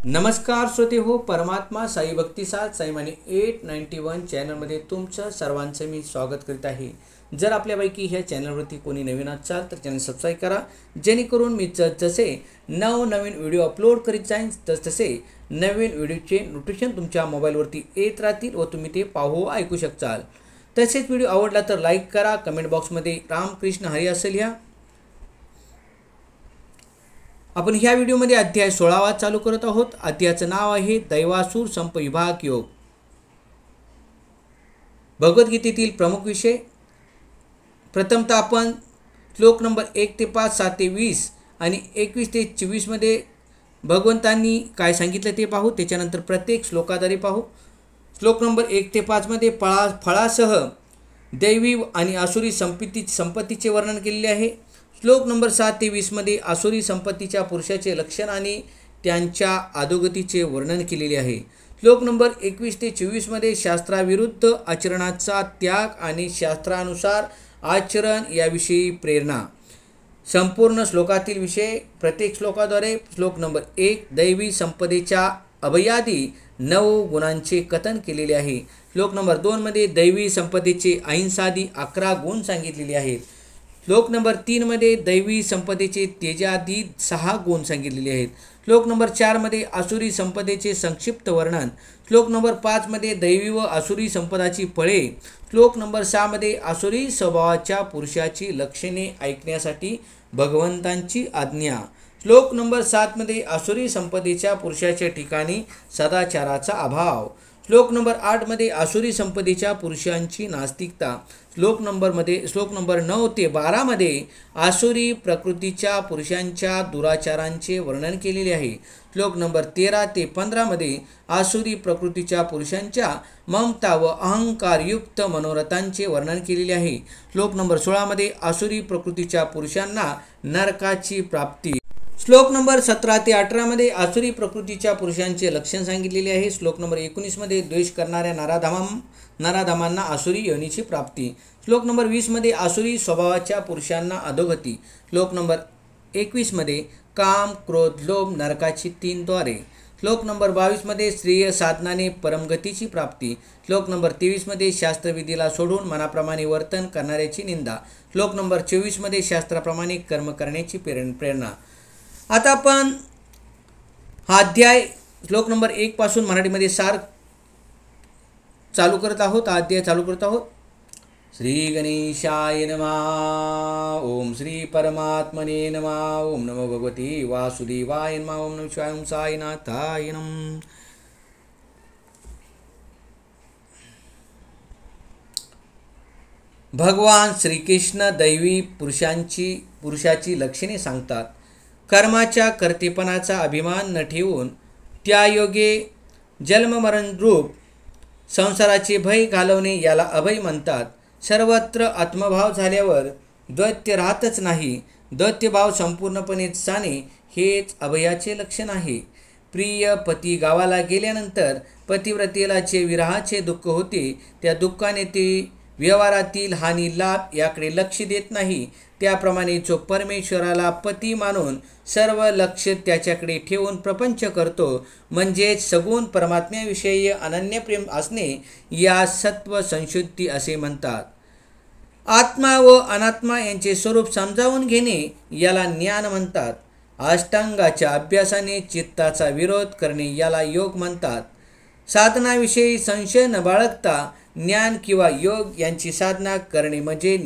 नमस्कार श्रोते हो, परमात्मा साई भक्ती साथ साईमानी 891 चॅनलमध्ये तुमचं सर्वांचं मी स्वागत करीत आहे। जर आपल्यापैकी ह्या चॅनलवरती कोणी नवीन असाल तर चॅनल सबस्क्राईब करा, जेणेकरून मी जसे नवनवीन व्हिडिओ अपलोड करीत जाईन तसे नवीन व्हिडिओचे नोटिफिकेशन तुमच्या मोबाईलवरती येत राहतील व तुम्ही ते पाहू ऐकू शकताल। तसेच व्हिडिओ आवडला तर लाईक करा, कमेंट बॉक्समध्ये रामकृष्ण हरी असे लिहा। आपण ह्या व्हिडिओमध्ये अध्याय 16वा चालू करत आहोत। अध्यायाचं नाव आहे दैवासुर संप विभाग योग। भगवद्गीतेतील प्रमुख विषय। प्रथमतः आपण श्लोक नंबर 1 ते 5, 7 ते 20 आणि 21 ते 24 मध्ये भगवंतांनी काय सांगितलं ते पाहू। त्याच्यानंतर प्रत्येक श्लोकाद्वारे पाहू। श्लोक नंबर 1 ते 5 मध्ये फळासह दैवी आणि आसुरी संपत्तीचे वर्णन केलेले आहे। श्लोक नंबर 7 ते 20 मध्ये आसुरी संपत्तीच्या पुरुषाचे लक्षण आणि त्यांच्या अधोगतीचे वर्णन केलेले आहे। श्लोक नंबर 21 ते 24 मध्ये शास्त्राविरुद्ध आचरणाचा त्याग आणि शास्त्रानुसार आचरण याविषयी प्रेरणा। संपूर्ण श्लोकातील विषय प्रत्येक श्लोकाद्वारे। श्लोक नंबर 1 दैवी संपदेच्या अभयादी 9 गुणांचे कथन केलेले आहे। श्लोक नंबर 2 मध्ये दैवी संपदेचे अहिंसादी 11 गुण सांगितलेले आहेत। श्लोक नंबर 3 मध्ये दैवी संपदेचे तेजादी 6 गुण सांगितलेले आहेत। श्लोक नंबर 4 मध्ये आसुरी संपदेचे संक्षिप्त वर्णन। श्लोक नंबर 5 मध्ये दैवी व आसुरी संपदाची फळे। श्लोक नंबर 6 मध्ये आसुरी स्वभावाच्या पुरुषाची लक्षणे ऐकण्यासाठी भगवंतांची आज्ञा। श्लोक नंबर 7 मध्ये आसुरी संपदेच्या पुरुषाच्या ठिकाणी सदाचाराचा अभाव। श्लोक नंबर 8 मध्ये आसुरी संपदेच्या पुरुषांची नास्तिकता। श्लोक नंबर 9 ते 12 मध्ये आसुरी प्रकृतीच्या पुरुषांच्या दुराचारांचे वर्णन केलेले आहे। श्लोक नंबर 13 ते 15 मध्ये आसुरी प्रकृतीच्या पुरुषांच्या ममता व अहंकारयुक्त मनोरथांचे वर्णन केलेले आहे। श्लोक नंबर 16 मध्ये आसुरी प्रकृतीच्या पुरुषांना नरकाची प्राप्ती। श्लोक नंबर 17 ते 18 मध्ये आसुरी प्रकृतीच्या पुरुषांचे लक्षण सांगितलेले आहे। श्लोक नंबर 19 मध्ये द्वेष करणाऱ्या नराधामांना आसुरी योनीची प्राप्ती। श्लोक नंबर 20 मध्ये आसुरी स्वभावाच्या पुरुषांना अधोगती। श्लोक नंबर 21 मध्ये काम, क्रोध, लोभ नरकाची 3 द्वारे। श्लोक नंबर 22 मध्ये श्रेय साधनाने परमगतीची प्राप्ती। श्लोक नंबर 23 मध्ये शास्त्रविधीला सोडून मनाप्रमाणे वर्तन करणाऱ्याची निंदा। श्लोक नंबर 24 मध्ये शास्त्राप्रमाणे कर्म करण्याची प्रेरणा। आता आपण हा अध्याय श्लोक नंबर 1 पासून मराठीमध्ये सार चालू करत आहोत। हा अध्याय चालू करत आहोत। श्री गणेशाय नमः। ओम श्री परमात्मने नमः। ओम नमो भगवते वासुदेवाय नमः। ओम नमः शिवाय। ओम साईनाथाय नमः। भगवान श्रीकृष्ण दैवी पुरुषाची लक्षणे सांगतात। कर्माच्या कर्तेपणाचा अभिमान न ठेवून त्यायोगे जन्ममरण रूप संसाराचे भय घालवणे याला अभय म्हणतात। सर्वत्र आत्मभाव झाल्यावर दैत्य राहतच नाही। दैत्यभाव संपूर्णपणे जाणे हेच अभयाचे लक्षण आहे। प्रिय पती गावाला गेल्यानंतर पतिव्रतेला जे विरहाचे दुःख होते त्या दुःखाने ते व्यवहारातील हानी लाभ याकडे लक्ष देत नाही। त्याप्रमाणे जो परमेश्वराला पती मानून सर्व लक्ष त्याच्याकडे ठेवून प्रपंच करतो म्हणजेच सगुण परमात्म्याविषयी अनन्य प्रेम असणे या सत्व संशुद्धी असे म्हणतात। आत्मा व अनात्मा यांचे स्वरूप समजावून घेणे याला ज्ञान म्हणतात। अष्टांगाच्या अभ्यासाने चित्ताचा विरोध करणे याला योग म्हणतात। साधनाविषयी संशय न बाळगता ज्ञान किंवा योग यांची साधना करणे म्हणजे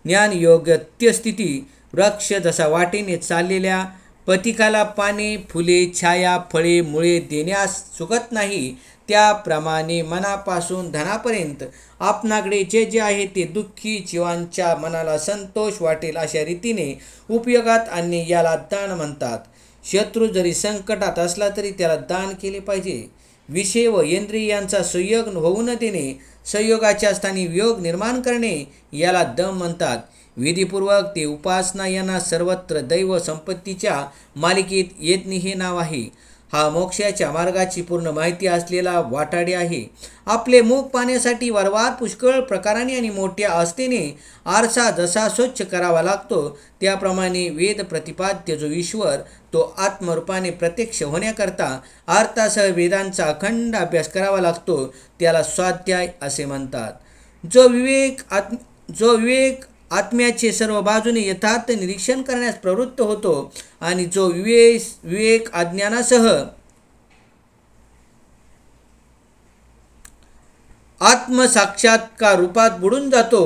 ज्ञानयोग्य स्थिती। वृक्ष जसा वाटेने चाललेल्या पथिकाला पाने, फुले, छाया, फळे, मुळे देण्यास चुकत नाही, त्याप्रमाणे मनापासून धनापर्यंत आपणाकडे जे जे आहे ते दुःखी जीवांच्या मनाला संतोष वाटेल अशा रीतीने उपयोगात आणणे याला दान म्हणतात। शत्रू जरी संकटात असला तरी त्याला दान केले पाहिजे। विषय व इंद्रियांचा संयोग होऊ न देणे, संयोगाच्या स्थानी योग निर्माण करणे याला दम म्हणतात। विधीपूर्वक ते उपासना यांना सर्वत्र दैव संपत्तीच्या मालिकेत येतनी हे नाव आहे। हा मोक्षाच्या मार्गाची पूर्ण माहिती असलेला वाटाडे आहे. आपले मुख पाहण्यासाठी वारंवार पुष्कळ प्रकाराने आणि मोठ्या आस्थेने आरसा जसा स्वच्छ करावा लागतो, त्याप्रमाणे वेद प्रतिपाद्य जो ईश्वर तो आत्मरूपाने प्रत्यक्ष होण्याकरता अर्थासह वेदांचा अखंड अभ्यास करावा लागतो, त्याला स्वाध्याय असे म्हणतात. जो विवेक आत्म्याचे सर्व बाजूने यथार्थ निरीक्षण करण्यास प्रवृत्त होतो आणि जो विवेक अज्ञानासह आत्मसाक्षात्कार रूपात बुडून जातो,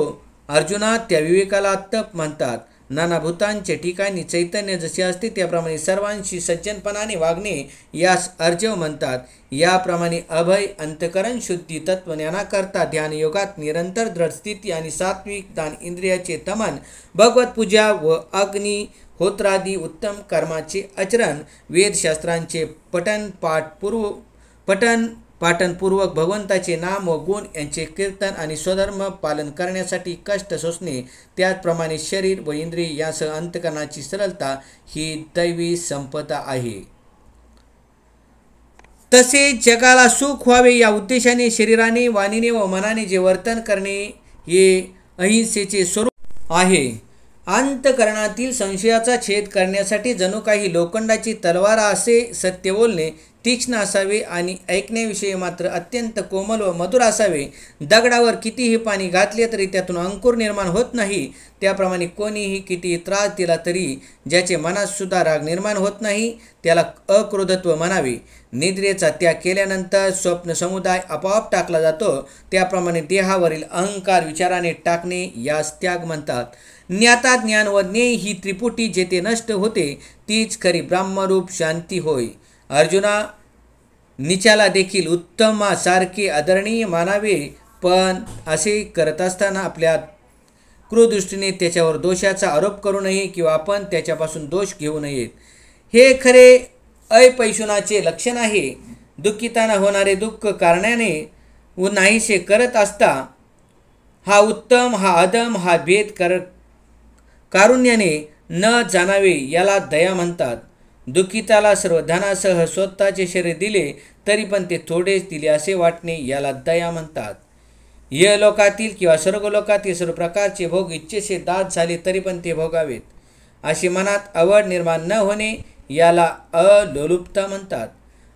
अर्जुना त्या विवेकाला तप म्हणतात. नाना भूतांचे ठिकाणी चैतन्य जसे असते त्याप्रमाणे सर्वांशी सज्जनपणाने वागणे यास अर्जव म्हणतात. याप्रमाणे अभय अंतकरण शुद्धी तत्वज्ञानाकरता ध्यान योगात निरंतर दृढ स्थिती आणि सात्विक दान इंद्रियाचे दमन भगवत पूजा व अग्निहोत्रादी उत्तम कर्माचे आचरण वेदशास्त्रांचे पाठनपूर्वक भगवंताचे नाम व गुण यांचे कीर्तन आणि स्वधर्म पालन करण्यासाठी कष्ट सोसणे, त्याचप्रमाणे शरीर व इंद्रिय यासह अंतकरणाची सरलता ही दैवी संपदा आहे. तसेच जगाला सुख व्हावे या उद्देशाने शरीराने वाणीने व मनाने जे वर्तन करणे हे अहिंसेचे स्वरूप आहे. अंतकरणातील संशयाचा छेद करण्यासाठी जणू काही लोखंडाची तलवार असे सत्य बोलणे तीक्ष्ण असावे आणि ऐकण्याविषयी मात्र अत्यंत कोमल व मधुर असावे. दगडावर कितीही पाणी घातले तरी त्यातून अंकुर निर्माण होत नाही, त्याप्रमाणे कोणीही कितीही त्रास दिला तरी ज्याचे मनात सुद्धा राग निर्माण होत नाही त्याला अक्रोधत्व म्हणावे. निद्रेचा त्याग केल्यानंतर स्वप्न समुदाय आपोआप टाकला जातो, त्याप्रमाणे देहावरील अहंकार विचाराने टाकणे यास त्याग म्हणतात. ज्ञाता ज्ञान व ज्ञेय ही त्रिपुटी जेथे नष्ट होते तीच खरी ब्रह्मरूप शांती होय. अर्जुना, निचाला देखील उत्तमासारखे आदरणीय मानावे, पण असे करत असताना आपल्या क्रूरदृष्टीने त्याच्यावर दोषाचा आरोप करू नये किंवा आपण त्याच्यापासून दोष घेऊ नयेत. हे खरे अपैशुनाचे लक्षण आहे. दुःखिताना होणारे दुःख कारणाने व नाहीसे करत असता हा उत्तम हा अधम हा भेद कारुण्याने न जाणावे याला दया म्हणतात. दुःखिताला सर्व धनासह स्वतःचे शरीर दिले तरी पण ते थोडेच दिले असे वाटणे याला दया म्हणतात. यलोकातील किंवा स्वर्गलोकातील सर्व प्रकारचे भोग इच्छेचे दात झाले तरी पण ते भोगावेत अशी मनात आवड निर्माण न होणे याला अलोलुपता म्हणतात.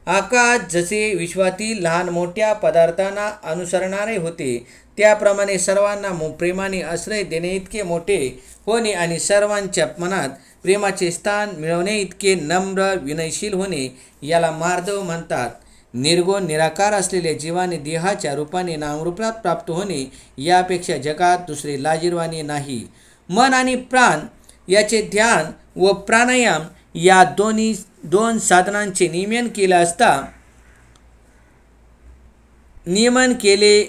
आकाश जसे विश्वातील लहान मोठ्या पदार्थांना अनुसरणारे होते त्याप्रमाणे सर्वांना प्रेमाने आश्रय देणे इतके मोठे होणे आणि सर्वांच्या मनात प्रेमाचे स्थान मिळवणे इतके नम्र विनयशील होणे याला मार्दव म्हणतात. निर्गुण निराकार असलेल्या जीवाने देहाच्या रूपाने नामरूपात प्राप्त होणे यापेक्षा जगात दुसरे लाजिरवाणे नाही. मन आणि प्राण याचे ध्यान व प्राणायाम या दोन साधनांचे नियमन केले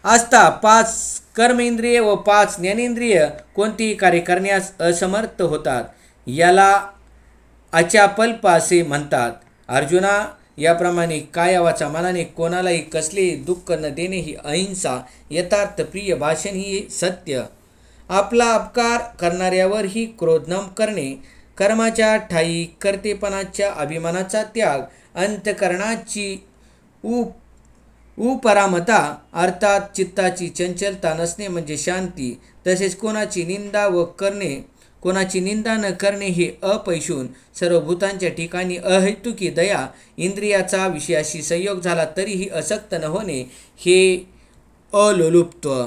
असता 5 कर्मेंद्रिय व 5 ज्ञानेंद्रिय कोणतेही कार्य करण्यास असमर्थ होतात. याला अचापल्प असे म्हणतात. अर्जुना, याप्रमाणे काया वाचा मनाने कोणालाही कसलेही दुःख न देणे ही अहिंसा, यथार्थ प्रिय भाषण ही सत्य, आपला अपकार करणाऱ्यावरही क्रोध न करणे, कर्माच्या ठायी कर्तेपणाच्या अभिमानाचा त्याग, अंतकरणाची उपरामता अर्थात चित्ताची चंचलता नसणे म्हणजे शांती, तसेच कोणाची निंदा न करणे हे अपैशून, सर्व भूतांच्या ठिकाणी अहेतुकी दया, इंद्रियाचा विषयाशी संयोग झाला तरीही असक्त न होणे हे अलोलुपत्व,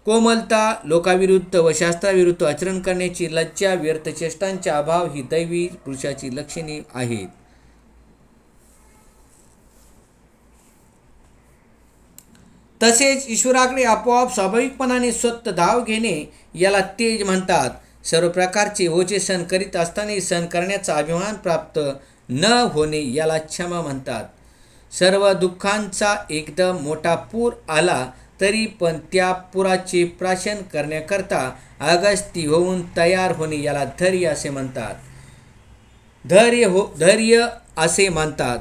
कोमलता, लोकाविरुद्ध व शास्त्राविरुद्ध आचरण करण्याची लज्जा, व्यर्थ चेष्टांचा अभाव ही दैवी पुरुषाची लक्षणे आहेत. तसेच ईश्वराकडे आपोआप स्वाभाविकपणाने स्वतः धाव घेणे याला तेज म्हणतात. सर्व प्रकारचे ओझे सहन करीत असतानाही सहन करण्याचा अभिमान प्राप्त न होणे याला क्षमा म्हणतात. सर्व दुःखांचा एकदम मोठा पूर आला तरी पण त्या पुराचे प्राशन करण्याकरता अगस्ती होऊन तयार होणे याला धैर्य असे म्हणतात. धैर्य असे म्हणतात.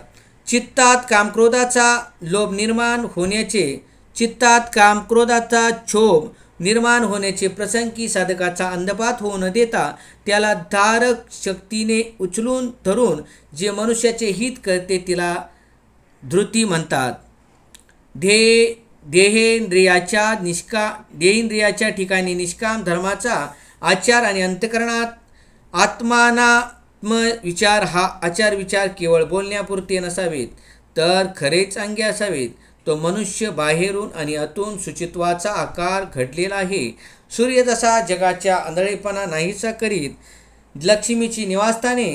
चित्तात कामक्रोधाचा लोभ निर्माण होण्याचे, चित्तात कामक्रोधाचा क्षोभ निर्माण होण्याचे प्रसंगी साधकाचा अंधपात होऊ न देता त्याला धारक शक्तीने उचलून धरून जे मनुष्याचे हित करते तिला धृती म्हणतात. देहेंद्रियाच्या ठिकाणी निष्काम धर्माचा आचार आणि अंतःकरणात आत्मानात्म विचार हा आचार विचार केवळ बोलण्यापुरते नसावेत तर खरेच अंगी असावेत. तो मनुष्य बाहेरून आणि आतून शुचित्वाचा आकार घडलेला आहे. सूर्य जसा जगाच्या आंधळेपणा नाहीसा करीत लक्ष्मीची निवासस्थाने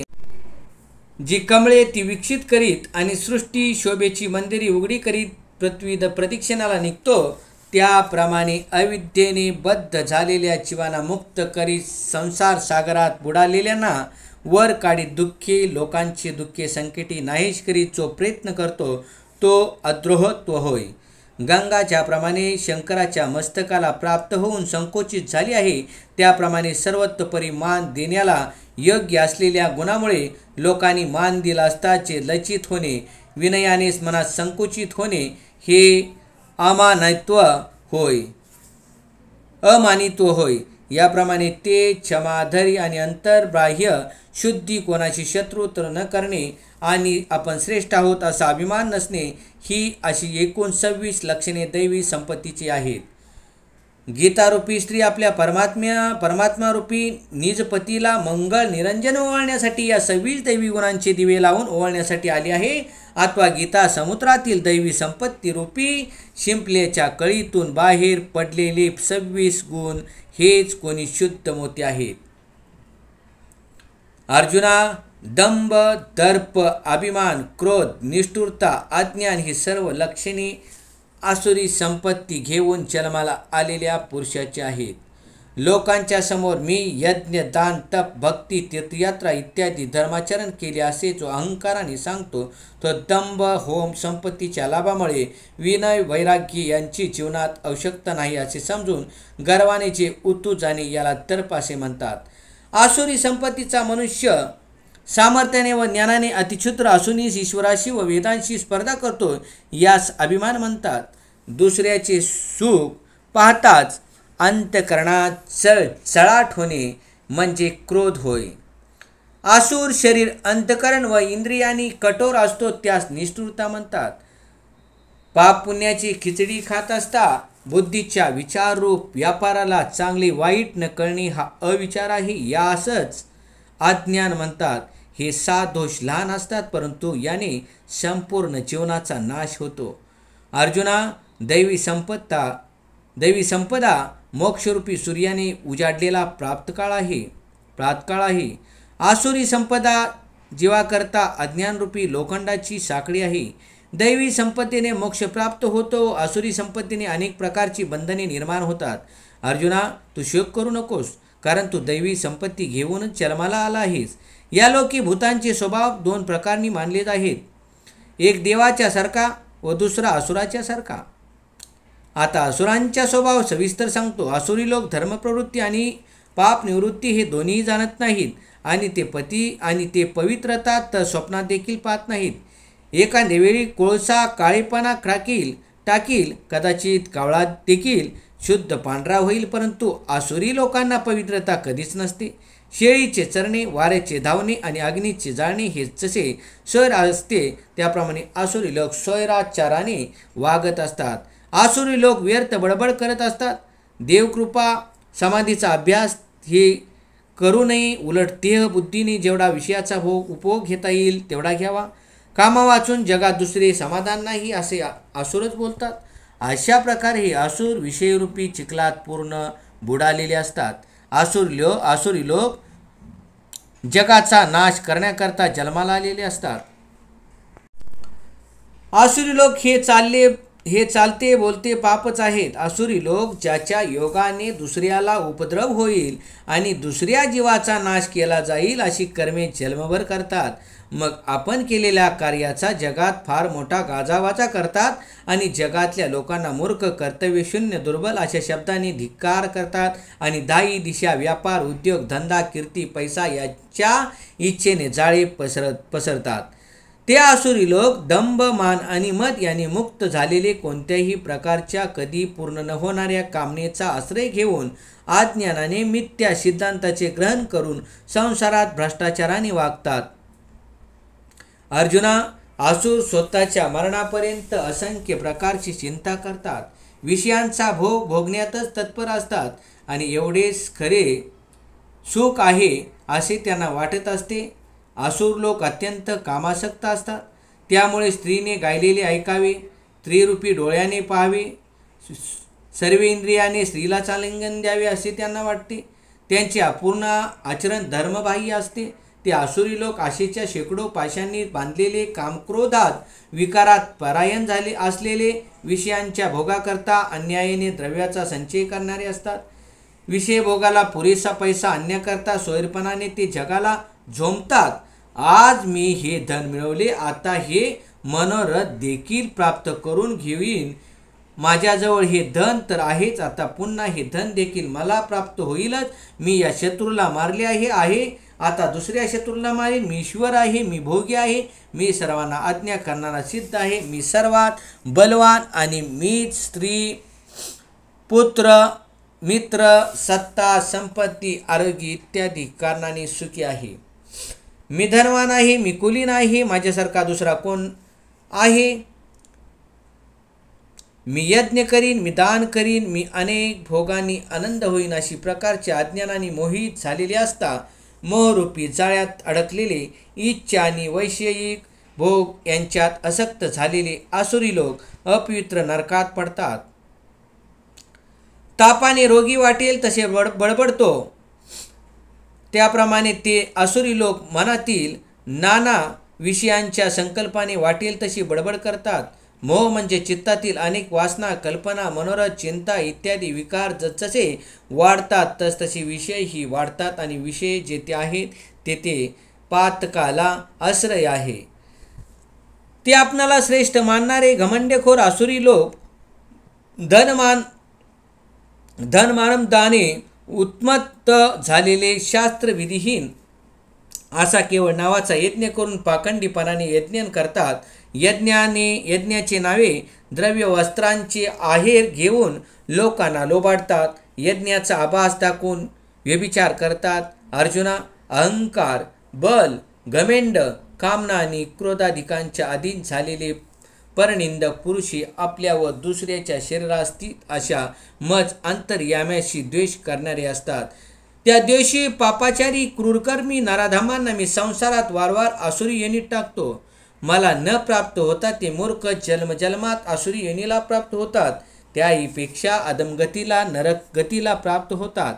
जी कमळे ती विकसित करीत आणि सृष्टी शोभेची मंदिरे उघडी करीत पृथ्वी प्रदक्षिणाला निघतो, त्याप्रमाणे अविद्येने बद्ध झालेल्या जीवांना मुक्त करीत संसार सागरात बुडालेल्यांना वर काढीत दुःखे लोकांचे दुःखे संकटी नाहीश करीत जो प्रयत्न करतो तो अद्रोहत्व होय. गंगा ज्याप्रमाणे शंकराच्या मस्तकाला प्राप्त होऊन संकोचित झाली आहे त्याप्रमाणे सर्वतोपरी मान देण्याला योग्य असलेल्या गुणामुळे लोकांनी मान दिला असता जे लज्जित होणे, विनयाने मनात संकुचित होणे हे अमानित्व होय. याप्रमाणे ते क्षमाधरी आणि अंतर्बाह्य शुद्धी, कोणाची शत्रुता न करणे आणि आपण श्रेष्ठ आहोत असा अभिमान नसणे ही अशी एकूण 26 लक्षणे दैवी संपत्तीची आहेत. गीतारूपी स्त्री आपल्या परमात्मारूपी निजपतीला मंगळ निरंजन ओवाळण्यासाठी या 26 दैवी गुणांचे दिवे लावून ओवाळण्यासाठी आली आहे. अथवा गीता समुद्रातील दैवी संपत्ती रूपी शिंपल्याच्या कळीतून बाहेर पडलेले 26 गुण हेच कोणी शुद्ध मोती आहेत. अर्जुना, दंभ, दर्प, अभिमान, क्रोध, निष्ठुरता, अज्ञान ही सर्व लक्षणे आसुरी संपत्ती घेऊन जन्माला आलेल्या पुरुषाची आहेत. लोकांच्या समोर मी यज्ञ, दान, तप, भक्ती, तीर्थयात्रा इत्यादी धर्माचरण केले असे जो अहंकाराने सांगतो तो दंभ होम संपत्तीच्या लाभामुळे विनय वैराग्य यांची जीवनात आवश्यकता नाही असे समजून गर्वाने जे उतू जाणे याला दर्प असे म्हणतात. आसुरी संपत्तीचा मनुष्य सामर्थ्याने व ज्ञानाने अतिक्षुद्र असूनही ईश्वराशी व वेदांशी स्पर्धा करतो यास अभिमान म्हणतात. दुसऱ्याचे सुख पाहताच अंतःकरणात चळाट होणे म्हणजे क्रोध होय. आसुर शरीर, अंतःकरण व इंद्रियांनी कठोर असतो त्यास निष्ठुरता म्हणतात. पाप पुण्याची खिचडी खात असता बुद्धीच्या विचाररूप व्यापाराला चांगले वाईट न कळणे हा अविचार आहे यासच अज्ञान म्हणतात. हे 7 दोष लहान असतात परंतु याने संपूर्ण जीवनाचा नाश होतो. अर्जुना, दैवी संपदा मोक्षरूपी सूर्याने उजाडलेला प्रातकाळ आहे. आसुरी संपदा जीवाकरता अज्ञानरूपी लोखंडाची साखळी आहे. दैवी संपत्तीने मोक्ष प्राप्त होतो. आसुरी संपत्तीने अनेक प्रकारची बंधने निर्माण होतात. अर्जुना, तू शोक करू नकोस कारण तू दैवी संपत्ती घेऊनच जन्माला आला आहेस. या लोकी भूतांचे स्वभाव 2 प्रकारांनी मानले आहेत, एक देवाच्या सारखा व दुसरा असुराच्या सारखा. आता असुरांचा स्वभाव सविस्तर सांगतो. आसुरी लोक धर्मप्रवृत्ती आणि पाप निवृत्ती हे दोन्ही जाणत नाहीत आणि ते पवित्रता तर स्वप्नात देखील पाहत नाहीत. एखाद्या वेळी कोळसा काळेपणा टाकील, कदाचित कावळा देखील शुद्ध पांढरा होईल, परंतु आसुरी लोकांना पवित्रता कधीच नसते. शेळीचे चरणे, वाऱ्याचे धावणे आणि अग्नीचे जाळणे हे जसे स्वैर असते त्याप्रमाणे आसुरी लोक स्वैराचाराने वागत असतात. आसुरी लोक व्यर्थ बडबड करत असतात. देवकृपा समाधीचा अभ्यास हे करू नये, उलट देह बुद्धीने जेवढा विषयाचा उपभोग घेता येईल तेवढा घ्यावा. कामा वाचून जगात दुसरे समाधान नाही असे आसुरच बोलतात. अशा प्रकारे हे आसुर विषयरूपी चिखलात पूर्ण बुडालेले असतात. आसुरी लोक जगाचा नाश करण्याकरता जन्माला आलेले असतात. आसुरी लोक हे चालते बोलते पापच आहेत. आसुरी लोक ज्याच्या योगाने दुसऱ्याला उपद्रव होईल आणि दुसऱ्या जीवाचा नाश केला जाईल अशी कर्मे जन्मभर करतात. मग आपण केलेल्या कार्याचा जगात फार मोठा गाजावाजा करतात आणि जगातल्या लोकांना मूर्ख, कर्तव्यशून्य, दुर्बल अशा शब्दांनी धिक्कार करतात आणि दाई दिशा, व्यापार, उद्योग, धंदा, कीर्ती, पैसा याच्या इच्छेने जाळे पसरतात. ते आसुरी लोक दंभ, मान आणि मद याने मुक्त झालेले, कोणत्याही प्रकारच्या कधी पूर्ण न होणाऱ्या कामनेचा आश्रय घेऊन अज्ञानाने मिथ्या सिद्धांताचे ग्रहण करून संसारात भ्रष्टाचाराने वागतात. अर्जुना, आसुर स्वतःच्या मरणापर्यंत असंख्य प्रकारची चिंता करतात, विषयांचा भोग भोगण्यातच तत्पर असतात आणि एवढेच खरे सुख आहे असे त्यांना वाटत असते. आसुर लोक अत्यंत कामासक्त असतात, त्यामुळे स्त्रीने गायलेले ऐकावे, स्त्रीरूपी डोळ्याने पाहावे, सर्व इंद्रियाने स्त्रीला आलिंगन द्यावे असे त्यांना वाटते. त्यांचे अपूर्ण आचरण धर्मबाह्य असते. ते आसुरी लोक आशेच्या शेकडो पाशांनी बांधलेले, कामक्रोधात विकारात परायण झाले असलेले, विषयांच्या भोगाकरता अन्यायाने द्रव्याचा संचय करणारे असतात. विषय भोगाला पुरेसा पैसा आणण्याकरता सोयरपणाने ते जगाला झोंबतात. आज मी हे धन मिळवले, आता हे मनोरथ देखील प्राप्त करून घेईन. माझ्याजवळ हे धन तर आहेच, आता पुन्हा हे धन देखील मला प्राप्त होईलच. मी या शत्रूला मारले आहे, आता दुसऱ्या शत्रूला मारेन. मी ईश्वर आहे, मी भोगी आहे, मी सर्वांना आज्ञा करणारा सिद्ध आहे, मी सर्वात बलवान आणि मीच स्त्री, पुत्र, मित्र, सत्ता, संपत्ती, आरोग्य इत्यादी कारणाने सुखी आहे. मी धनवान आहे, मी कुलीन आहे, माझ्यासारखा दुसरा कोण आहे. मी यज्ञ करीन, मी दान करीन, मी अनेक भोगांनी आनंद होईन. अशी प्रकारच्या अज्ञानाने मोहित झालेले असता मोहरूपी जाळ्यात अडकलेले, इच्छा आणि वैषयिक भोग यांच्यात आसक्त झालेले आसुरी लोक अपवित्र नरकात पडतात. तापाने रोगी वाटेल तसे बडबडतो, त्याप्रमाणे ते आसुरी लोक मनातील नाना विषयांच्या संकल्पाने वाटेल तशी बडबड करतात. मोह म्हणजे चित्तातील अनेक वासना, कल्पना, मनोरथ, चिंता इत्यादी विकार जसजसे वाढतात तसतसे विषयही वाढतात आणि विषय जेथे आहेत तेथे पातकाला आश्रय आहे. ते आपणाला श्रेष्ठ मानणारे घमंडेखोर आसुरी लोक धनमानदाने उत्मत्त झालेले, शास्त्रविधीहीन असा केवळ नावाचा यज्ञ करून पाखंडीपणाने यज्ञ करतात. यज्ञाचे नावे द्रव्य वस्त्रांचे आहेर घेऊन लोकांना लोबाडतात. यज्ञाचा आभास दाखवून व्यभिचार करतात. अर्जुना, अहंकार, बल, घमेंड, कामना आणि क्रोधाधिकांच्या अधीन झालेले परनिंदक पुरुषी आपल्या व दुसऱ्याच्या शरीरात स्थित अशा मज अंतर्याम्याशी द्वेष करणारे असतात. त्या द्वेषी पापाचारी क्रूरकर्मी नराधमांना मी संसारात वारंवार आसुरी योनीत टाकतो. मला न प्राप्त होतात ते मूर्ख जन्मजन्मात आसुरी योनीला प्राप्त होतात, त्याहीपेक्षा अधमगतीला, नरकगतीला प्राप्त होतात.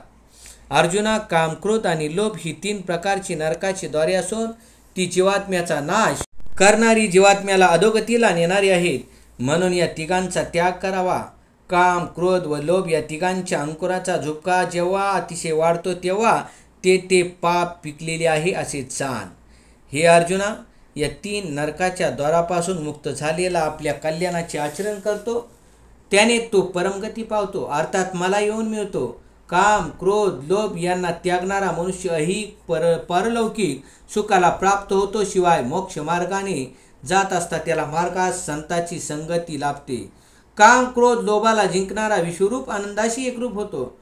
अर्जुना, काम, क्रोध आणि लोभ ही 3 प्रकारची नरकाची द्वारे असून ती जीवात्म्याचा नाश करणारी, जीवात्म्याला अधोगतीला नेणारी आहेत. म्हणून या तिघांचा त्याग करावा. काम, क्रोध व लोभ या तिघांच्या अंकुराचा झुपका जेव्हा अतिशय वाढतो तेव्हा ते पाप पिकलेले आहे असे जाण. हे अर्जुना, या 3 नरकाच्या द्वारापासून मुक्त झालेला आपल्या कल्याणाचे आचरण करतो, त्याने तो परमगती पावतो, अर्थात मला येऊन मिळतो. काम, क्रोध, लोभ यांना त्यागणारा मनुष्य ऐहिक परलौकिक सुखाला प्राप्त होतो. शिवाय मोक्ष मार्गाने जात असता त्याला मार्गात संतांची संगती लाभते. काम, क्रोध, लोभाला जिंकणारा विश्वरूप आनंदाशी एकरूप होतो.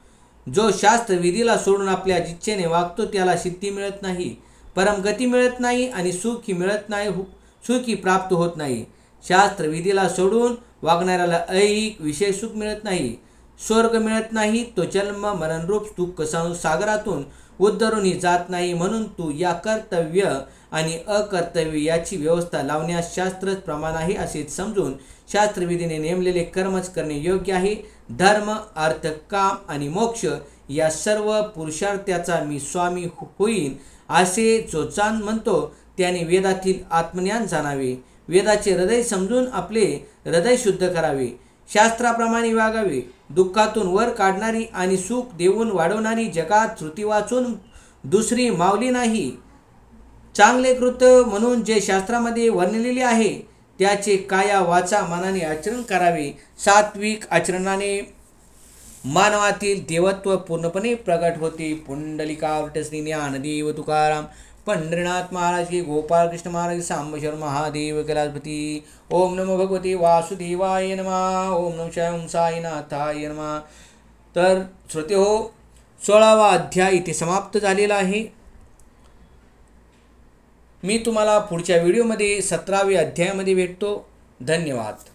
जो शास्त्रविधीला सोडून आपल्या इच्छेने वागतो त्याला सिद्धी मिळत नाही, परमगती मिळत नाही आणि सुखी मिळत नाही, सुखी प्राप्त होत नाही. शास्त्रविधीला सोडून वागणाऱ्याला ऐहिक विषय सुख मिळत नाही, स्वर्ग मिळत नाही. तो जन्म मरणरूप दुःख सागरातून उद्धरूनही जात नाही. म्हणून तू या कर्तव्य आणि अकर्तव्य याची व्यवस्था लावण्यास शास्त्रच प्रमाण आहे असे समजून शास्त्रविधीने नेमलेले कर्मच करणे योग्य आहे. धर्म, अर्थ, काम आणि मोक्ष या सर्व पुरुषार्थाचा मी स्वामी होईन असे जो जाण म्हणतो त्याने वेदातील आत्मज्ञान जाणावे, वेदाचे हृदय समजून आपले हृदय शुद्ध करावे, शास्त्राप्रमाणे वागावे. दुःखातून वर काढणारी आणि सुख देऊन वाढवणारी जगात श्रुती वाचून दुसरी मावली नाही. चांगले कृत्य म्हणून जे शास्त्रामध्ये वर्णिलेले आहे त्याचे काया वाचा मनाने आचरण करावे. सात्विक आचरणाने मानवातील देवत्व पूर्णपणे प्रगट होते. पुंडलिकावट श्री ज्ञानदेव तुकाराम पंढरीनाथ महाराज की, गोपाल कृष्ण महाराज की, सांबेश्वर महादेव कैलासपती. ओम नमो भगवते वासुदेवाय नमः. ओम नमः शिवाय. ओम साईनाथाय नमः. तर श्रोते हो, 16वा अध्याय इथे समाप्त झालेला आहे. मी तुम्हाला पुढच्या व्हिडिओमध्ये 17व्या अध्यायामध्ये भेटतो. धन्यवाद.